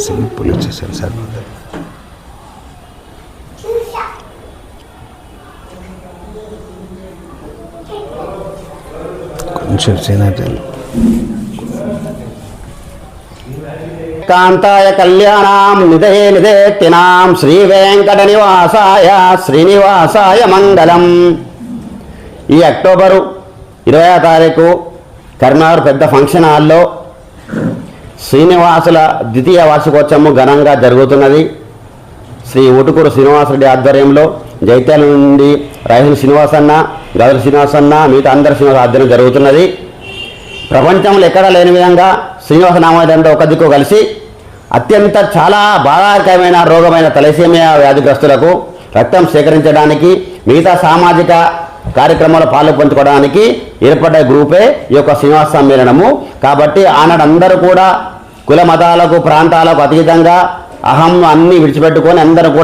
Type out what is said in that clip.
Simple వచ్చేసాను sir. కొంచెం సీనాటలు. కాంతాయ కళ్యాణాం నిధయే నిధేత్తినాం శ్రీ వెంకట నివాసాయ శ్రీనివాసాయ మంగళం. ఈ అక్టోబరు 20వ తారీఖు కరీంనగర్ పెద్ద ఫంక్షన్ హాల్లో శ్రీనివాసుల ద్వితీయ వార్షికోత్సవం ఘనంగా జరుగుతున్నది. శ్రీ ఊటుకూరు శ్రీనివాసరెడ్డి ఆధ్వర్యంలో జైత్యాల నుండి రైతుల శ్రీనివాసన్న, గదుల శ్రీనివాసన్న, మిగతా అందరి శ్రీనివాస ఆధ్వర్యం జరుగుతున్నది. ప్రపంచంలో ఎక్కడా లేని విధంగా శ్రీనివాస నామాలయంతో ఒక దిక్కు కలిసి అత్యంత చాలా బాధాకరమైన రోగమైన తలసేమియా వ్యాధిగ్రస్తులకు రక్తం సేకరించడానికి, మిగతా సామాజిక కార్యక్రమాలు పాలు పంచుకోవడానికి ఏర్పడ్డ గ్రూపే ఈ యొక్క శ్రీనివాస సమ్మేళనము. కాబట్టి ఆనాడు అందరూ కూడా కుల మతాలకు ప్రాంతాలకు అతీతంగా అహం అన్నీ విడిచిపెట్టుకొని అందరూ కూడా